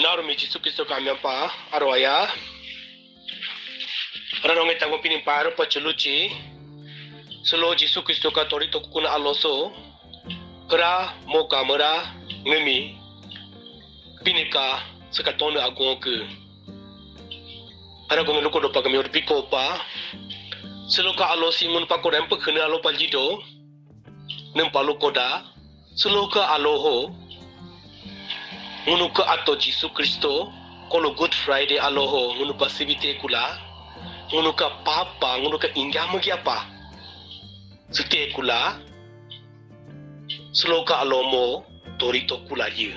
Menaruh Yesus Kristus kami apa arwaya. Orang orang tanggung pinin paru paceluci. Selo Yesus Kristus katori to kuna aloso. Kera mo kamera ngemi. Pinika sekatone agung ke. Ada kami luko dopa kami urpiko pa. Selo ka alosi mun pakor empe kena alo paljido. Nempalu koda. Selo ka aloho. Ngunu ka ato Yesus Kristo kolo Good Friday aloho ngunu pasibite kula ngunu ka papa ngunu ka ingama apa sute kula sloka alomo torito kula ye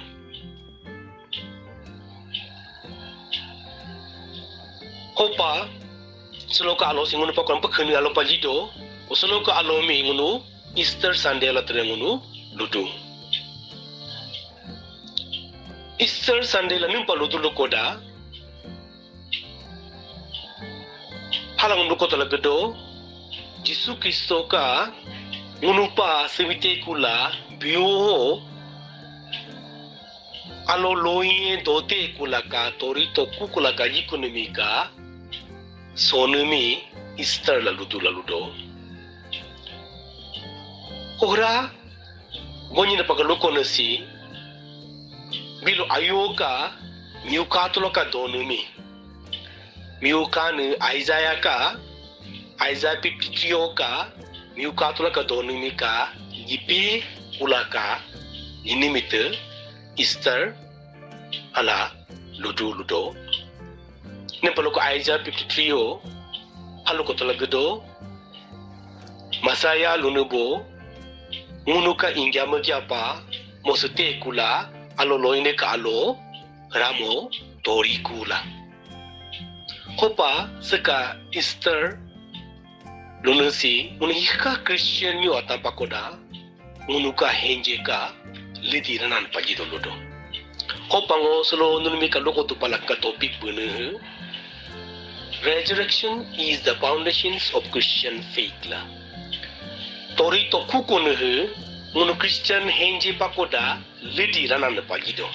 hopa sloka alo singunu pa kon pakhani alo pajido o sloka alomi ngunu Easter Sunday la tre ngunu ludu Easter Sunday la nimpa ludu lukoda halang luko talaga do Yesus Kristo ka ngunupa sewite kula biyo alo loye dote kula ka torito kukula ka yikonomi ka sonumi Easter la ludo ora gonyi na pagaloko nasi bilo ayoka miuka tuloka donumi miuka ne Isaiah ka Isaiah 53 ka miuka tuloka donumi ka yipe ulaka inimite Easter ala ludo ne paloko Isaiah 53 o haloko talaga do masaya lunubo ngunuka ingyama gyapa mosete kula alo loine ka alo ramo tori kula hopa seka Easter lunasi unihika Christian yu atapakoda unuka henje ka liti ranan pajido lodo hopa ngo solo nunmi ka loko tu palaka topic bunu resurrection is the foundations of Christian faith la tori to kukunu ngunu Christian henje pakoda lidi ranan pagido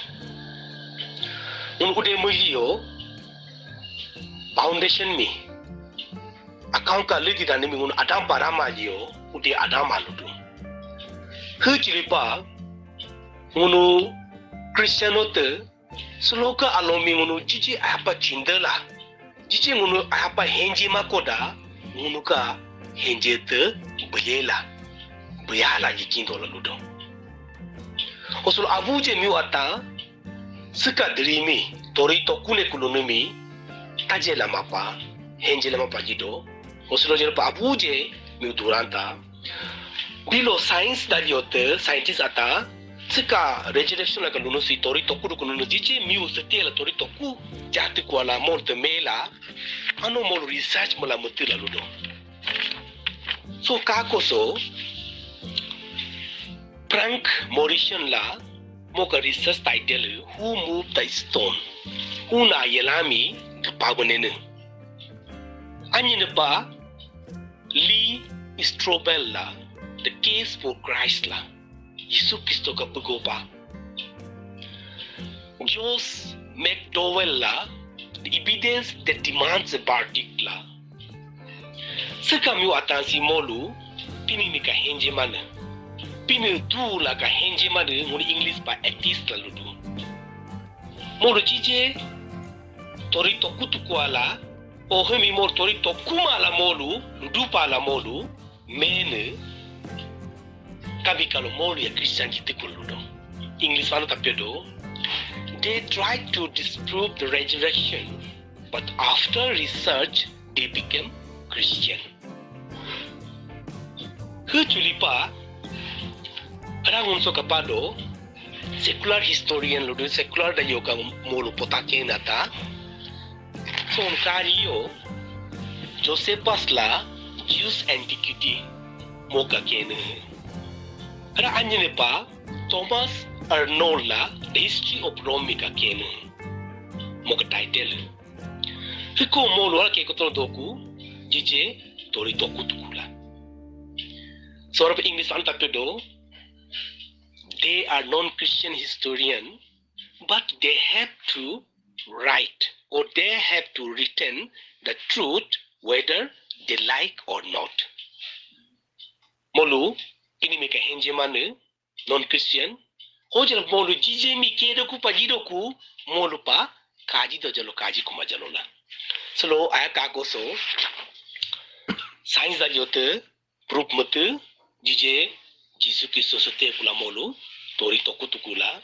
ngunu de mulio foundation mi account ka lidi dan mi ngunu adam parama lio ude adam aludu hujripa ngunu Christianote sloka alomi ngunu jiji apa chindela jiji ngunu apa henje makoda ngunu ka henje te buyala jikindo laludo osul abuje mi wata sika drimi torito kune kulunumi tajela mapa henjela mapa jido osul jero pa abuje mi duranta bilo science da yote scientist ata sika resurrection la kulunu si torito kulunu jiji mi usete la torito ku jati kwala morte mela ano mol research mola mutila ludo so kakoso Frank Morrison la moka research title Who Moved the Stone una yelami pagonene anyine pa Lee Strobel la The Case for Christ la Yesu Kristo ka pagopa Joss McDowell la The Evidence That Demands a Verdict la sekami watansi molu pini ka henje mana pini tu la ka henje mana ngoni English pa artist la ludu molu jije torito kutukwala o hemi mol torito kumala molu ludu pa la molu mene kabikalo molu ya Christianity kuludo English wano tapedo they tried to disprove the resurrection but after research they became Christian Hutulipa Rangun so kapado secular historian ludu secular da yoga molu potake nata so kario Josephus la Jews antiquity moka kene ara anyene pa Thomas Arnold la The History of Rome ka kene moka title hiko molu ala ke kotono doku jije tori toku tukula sort of English antapedo they are non-Christian historian but they have to write or they have to return the truth whether they like or not. Molu, ini meka henje mane, non-Christian, hojal molu jije mi kedo ku pajido ku, molu pa, kaji do jalo kaji kuma jalo la. Selo aya kako so, sains da yote, proof mate, jije, Jisu Kristo sote kula molu, tori toku tukula.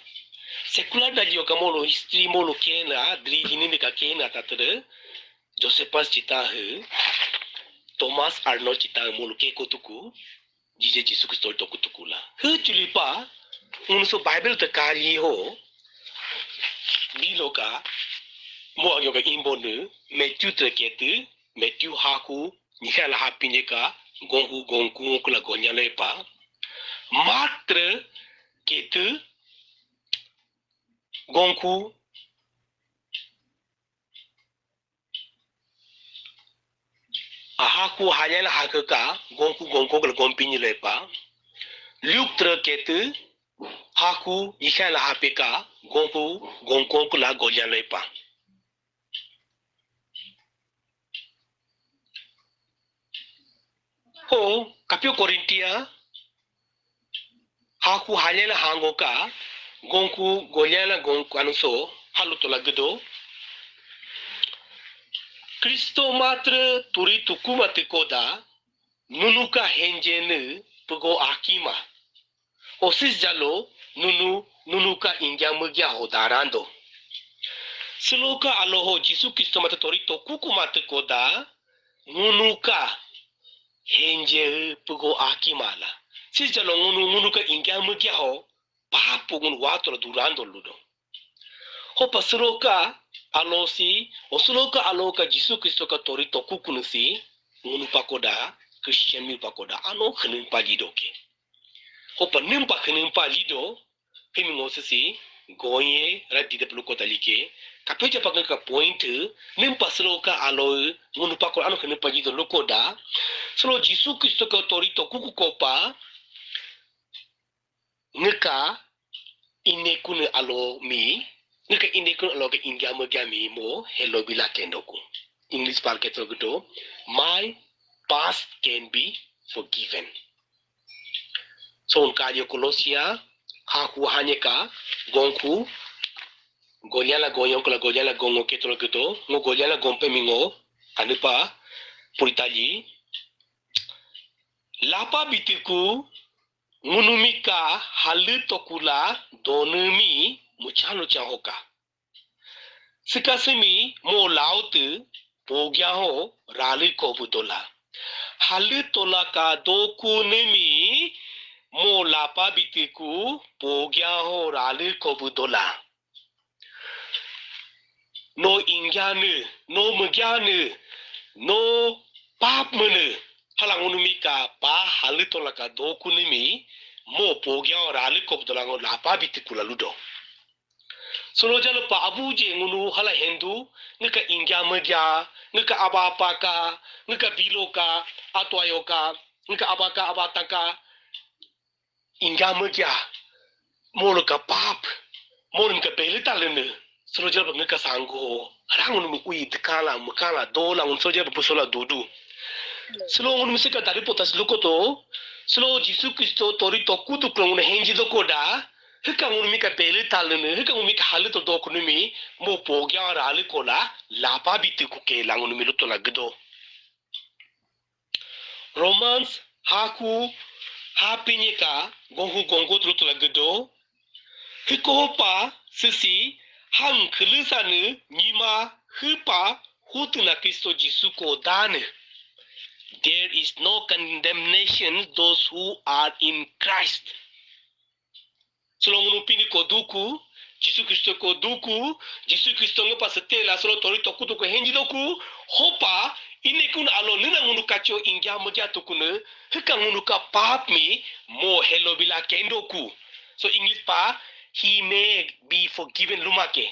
Secular da yoka molu, history molu kena, dri hini meka kena tatare, Josephus cita he, Thomas Arnold cita molu ke kotuku, jije Jisu Kristo toku tukula. He chulipa, unso Bible te kari ho, biloka, mo yoka imbonu, Matthew treketu, Matthew haku, nikala hapinyeka, gonku kula gonyalepa, matre ketu, gonku, ahaku hanyala hakaka, gonku kula gompinyalepa, Luke treketu, haku nikala hapeka, gonku kula gonyalepa. Ho, kapio Korintia, haku hanyala hangoka, gonku golyana gonku anuso, halutola gedo. Kristo matre turi tukumate koda, nunuka henjene pugo akima. Osis jalo, nunuka ingya mugya hodarando. Seloka aloho Jisu Kristo mate tori tokukumate koda, nunuka henje pugo akimala. Sis jalo nunuka ingya mugya ho, papu ngun watro durando ludo. Hopa seloka alosi, osloka aloka Jisu Kristo ka tori tokukunusi, ngunu pakoda, Christian mi pakoda, ano khenin pajidoke. Hopa nimpa khenin pajido, himi ngosisi, goye, rati de pluko talike, kapeja pakan ka point, nimpa seloka alo, ngunu pakoda, ano khenin pajido lokoda, selo Jisu Kristo ka tori tokuku kopa, ngeka, inekune alo mi, Nika indikun aloga ingya mogami mo hello bila kendoku. English parket logo my past can be forgiven. So unkadio Kolosia haku hanyeka gonku golyala gongo ketolo keto ngo golyala gompe mingo anupa puritali lapa bitiku ngunumika halu tokula donumi muchano chahoka. Sikasimi mo lautu pogya ho rali kobutola. Halu tola ka doku nemi mo lapa bitiku pogya ho rali kobutola. No ingyane, no mugyane, no papmene. Halang unumika pa halu tola ka doku nemi mo pogya ho rali kobutola ngo lapa bitiku la ludo. Solo jalo pa abuje ngunu hala Hindu nika ingya megya nika abapaka nika biloka atwayoka nika abaka abataka ingya megya molo ka pap molo nika belita lene solo jalo nika sango rangun mu ui tekala mukala dola un solo jalo pusola dudu solo ngunu misika dari potas lokoto solo Jisu Kristo tori tokutu klong henji lokoda Hika mika beli talene, hika mika halit to dokunumi, mo pogya rali kola, lapa biti kuke langunumi luto lagdo. Romans haku hapinika gongo luto lagdo. Hiko hopa sisi hang kelisane nima hipa hutu na Kristo Jisu ko dane. There is no condemnation those who are in Christ. Solo ngunu pini koduku, Jisu Kristo koduku, Jisu Kristo ngopa setela solo tori toku henji doku, hopa inekun alo nina ngunu kacho ingya mogya tokune, hika ngunu ka papmi mo hello bila kendoku. So English pa, he may be forgiven lumake.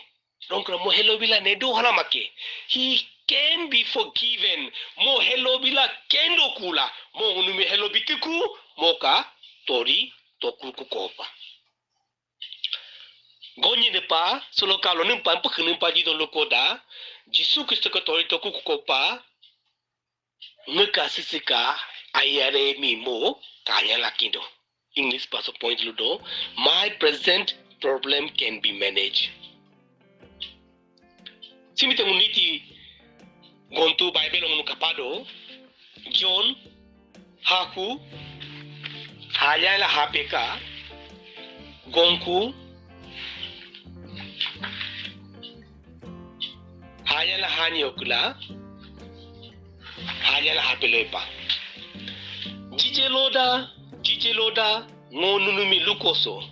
Donc mo hello bila nedo halamake. He can be forgiven mo hello bila kendoku la, mo ngunu me hello bitiku, mo ka tori toku kukopa. Gonyi depa solo kalau nempa pe nempa di dolo koda Jisu Kristo ka tori to kuku pa ngeka sisika ayare mi mo kanya lakindo. English paso point ludo. My present problem can be managed. Simite nguniti gontu Bible ngunu kapado John haku hanya la hapeka gonku hanya la hani okula hanya la hapelopa jijeloda ngonunumi lukoso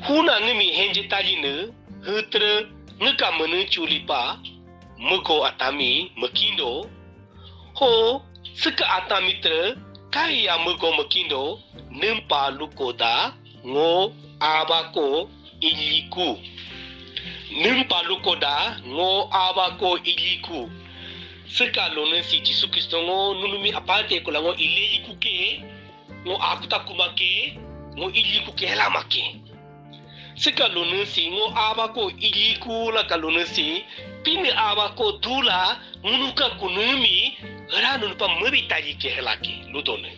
huna ngimi henje taline hutre ngka menu chulipa mugo atami mekindo ho seka atami tre kaya mugo mekindo nempa lukoda ngo abako iliku nempa lukoda ngo abako iliku seka lone si Jisu Kristo ngo nunumi apate ko ngo iliku ke ngo akutakuma ke ngo iliku ke helama ke seka lone si ngo abako iliku la kalone si pini abako dula munuka kunumi ranu pa mabitaji ke helake ludone.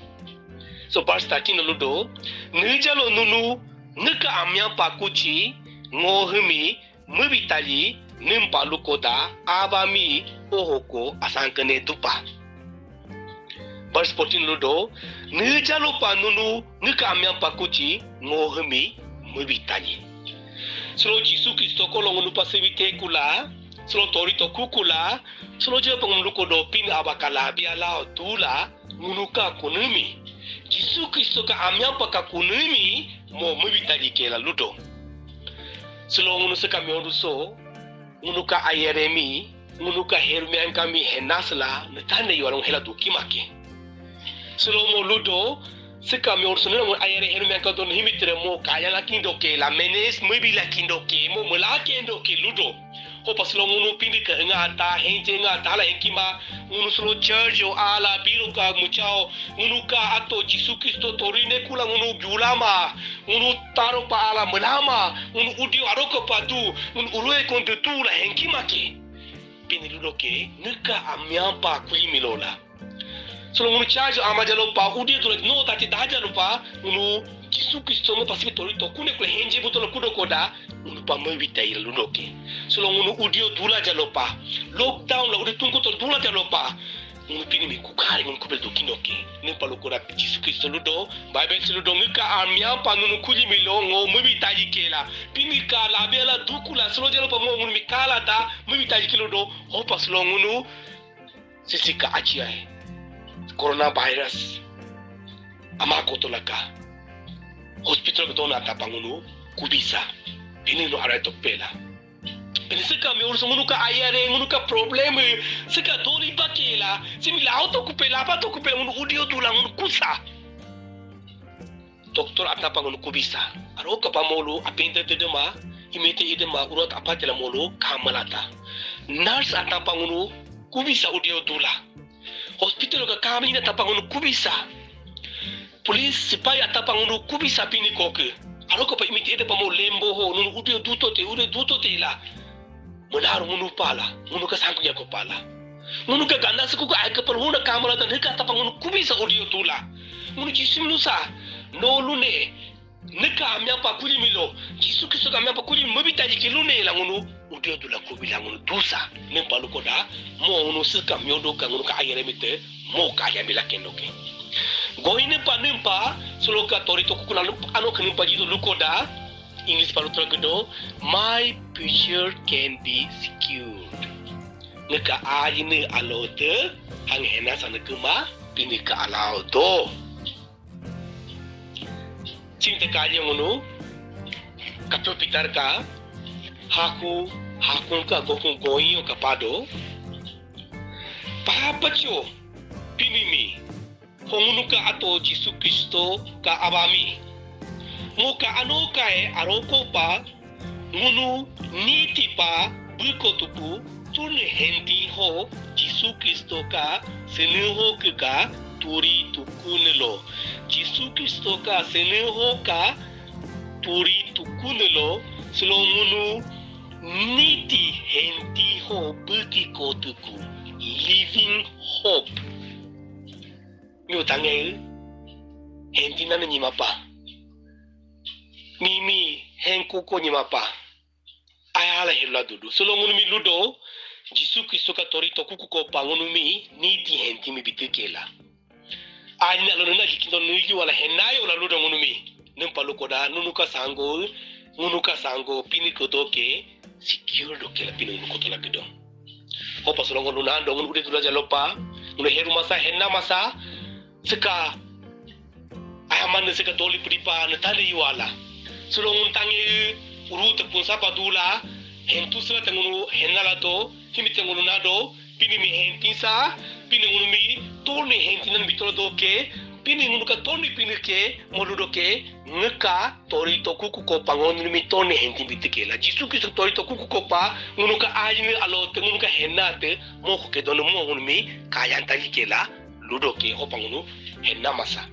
So verse 13 ludo nujalo nunu nuka amya pakuchi ngohumi mabitaji nimpa lukoda abami ohoko asankane tupa. Verse 14 ludo nujalo pa nunu nuka amya pakuchi ngohumi mabitaji. Solo Jisu Kristo ko longu nupa sebite kula solo torito kukula solo je penguluko dopin abakala biala tula ngunuka kunumi Jisu Kristo ka amyampa ka kunumi mo mabitaji kela ludo solo ngunu seka mioruso ngunuka ayeremi ngunuka hermian kami henasla netane yorong hela dukimake solo mo ludo seka mioruso nemo ayere hermian ka don himitre mo kaya lakindo ke la menes mabila kindo ke mo mulakendo ke ludo ho paslo ngunu pindi ka ngata henje ngata la henkima ngunu slo church o ala biro ka muchao ngunu ka ato Jisu Kristo torine kula ngunu bulama ngunu taro pa ala melama ngunu udio aroko patu ngunu urue kontu tu la henkima ke pindi ludo ke nika amyampa kuimilola slo ngunu charge amajalo pa udio tu no tati dajalo pa ngunu Jisu Kristo mo pasi torito kune kule henje butolo kudo koda ngunu pa mabita ira ludo ke solo ngunu udio dula jalopa lockdown la udio tungko to dula jalopa ngunu pini mi kukari ngunu kubel dokinoke nempa lokora Jisu Kristo ludo Bible ludo ngika amya pa ngunu kuli milo ngo mabita jikela pini ka la bela dukula solo jalopa mo ngunu mikala ta mabita jikilodo hopa solo ngunu sisika achiae coronavirus amako tolaka hospital ko dona ta pangunu kubisa pini no aray tokpela pini seka mi urso ngunu ka ayare ngunu ka problem seka doli bakela simi la auto kupela pa to kupela ngunu udio dula ngunu kusa doktor atna pangunu kubisa aro ka pamolo apinte tedema imete idema urot apatela molo kamalata nurse atna pangunu kubisa udio dula hospital ka kamina tapangunu kubisa police sipai atapang unu kubisa pini koke aroko pa imiti ede pa mo lembo ho nunu udio duto te la menaru ngunu pala ngunu ka sangku ya ko pala ngunu ka ganda suku ka aika par huna kamera dan heka tapang unu kubisa udio tula ngunu jisim lusa no lune neka amya pa kuli milo Jisu Kristo ka amya pa kuli mabita jikilune la ngunu udio tula kubila ngunu dusa nempa lukoda mo ngunu sika myodo ka ngunu ka ayere mite mo ka ya bila kendoke goine pa nimpa solo ka torito kukuna ano kanimpa jido lukoda English palu tragedo my future can be secured ngeka ajine alote hang hena sana kema pinika alaudo cinta kaje ngono kato pitar ka hakun ka gokun goyo kapado papacho pinimi hongunu ka ato Jisu Kristo ka abami muka ano kae aroko pa ngunu niti pa buko tupu tun hendi ho Jisu Kristo ka seneho ka turi tukunelo Jisu Kristo ka seneho ka turi tu kunelo selongunu niti henti ho buti kotuku living hope. Nyo tange henti nana ni mapa. Mimi henku ko ni mapa. Ayala hela dudu. Selongunu mi ludo Jisu Kristo ka torito kuku ko pangunu mi niti henti mi bitikela. Ani na lona kikindo nuyu wala henayo la ludo ngunu mi. Nempalo koda nunuka sango pini kodoke secure doke la pini nuko tola kido. Hopa solongo nunando ngunu ude tulaja lopa ngunu heru masa henna masa seka ayaman seka toli pripa na tali yuala. Solongo tangi uruta punsa padula hentu sela tangunu henna la to himite ngunu nado pini mi hentisa pini ngunu mi toni hentinan bitolo doke pini ngunu ka toni pini ke moludo ke ngeka torito kuku ko pangon mi toni henti bitike la Jisu Kristo torito kuku ko pa ngunu ka ajini alo te ngunu ka hennate mo ko ke dono mo ngunu mi kayanta ke la ludo ke ho pangunu henna masa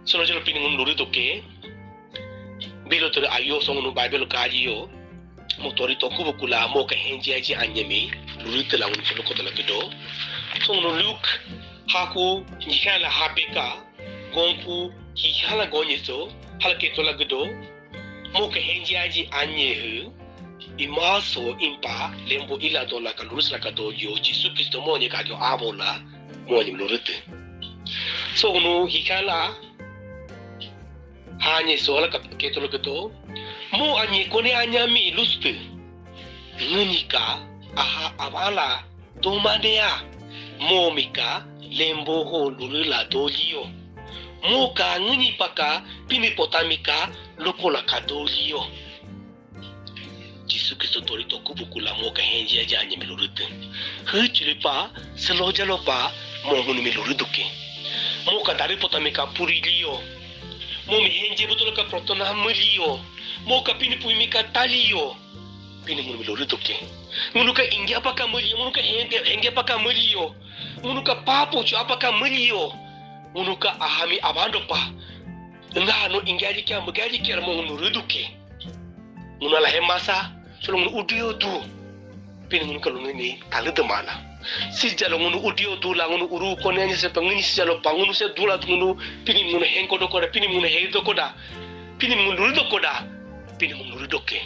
sono jelo pini ngunu ludo ke bilo to ayo so ngunu bible ka ayo mo torito kuku kula mo ka henji aji anyemi ludo la ngunu ko to la kedo so ngunu Luke haku hihala hapeka gonku hihala gonyeso halake tola gedo mo ke henji aji anyehu imaso impa lembo ila dola kalurus la kado yo Jisu Kristo mo nye kagyo abola mo nye mlurute so no hihala hanyeso hala ke tola gedo mo anye kone anyami luste ngunika aha abala domadea mo mika lembo ho lulula dolio moka ngini paka pini potamika lokola kadolio Jisu Kristo torito kubukula moka henji aja anye melurute hechilipa selojalopa mongunu meluruduke moka dari potamika purilio momi henji butoloka protona mulio moka pini puimika talio pini munu meluruduke munuka ingia paka mulio munuka henge paka mulio munuka papo chu apaka mulio munuka ahami abando pa ngano ingaji kya mugaji kya mo nuruduke munala hemasa solo mun udio du pin munuka lunini talude mala sijalo mun udio du la mun uru konenya se pangini sijalo pangunu se dula tunu pin mun henko do koda pin mun heido koda pin mun nurudo koda pin mun nurudoke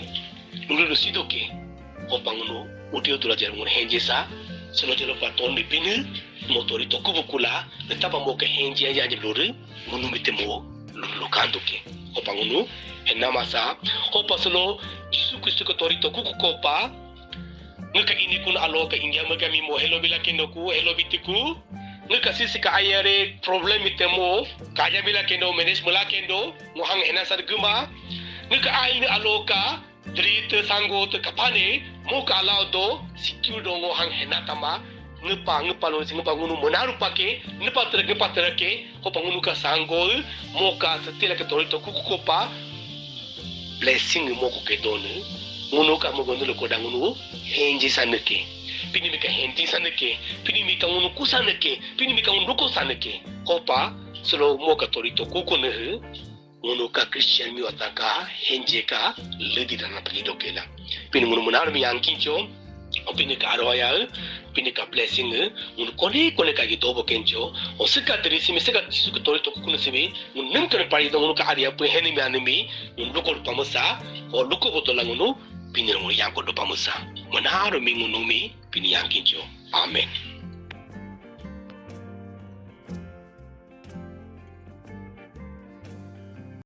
nurudo sidoke o pangunu udio du la jar mun henjesa selo jelo paton di pin motori to kubukula netapa mo ke henji aja lori ngunu mitemo lulu kanduke opangunu henna masa hopa solo Jisu Kristo ko tori to kuku kopa ngaka ini kun alo ka ingia magami mo hello bila kendo ku hello bitiku ngaka sisi ka ayare problem itemo kaja bila kendo menes mula kendo mohang henna sarguma ngaka aini alo ka drite sango to kapane mo ka lao do secure do mohang henna tama ngepa lo singepa ngunu menaru pake ngepa terake ko pangunu ka sanggol moka setila ke torito kuku kopa blessing mo ko ke donu ngunu ka mo gondolo ko dangunu henji saneke pini mika henti saneke pini mika ngunu kusaneke pini mika ngunu ko saneke kopa solo mo ka torito kuku ne ngunu ka Christian mi wataka henje ka ledi dana palido kela pini ngunu menaru mi yankincho opini ka aroya pini ka blessing un kone ka gidobo kenjo o sika trisi mi sika Jisu ko torito kuno simi un nemkere parido un ka aria pu heni mi animi un lukol pamusa o luko botola ngunu pini ngunu yanko do pamusa manaro mi ngunu mi pini yankinjo amen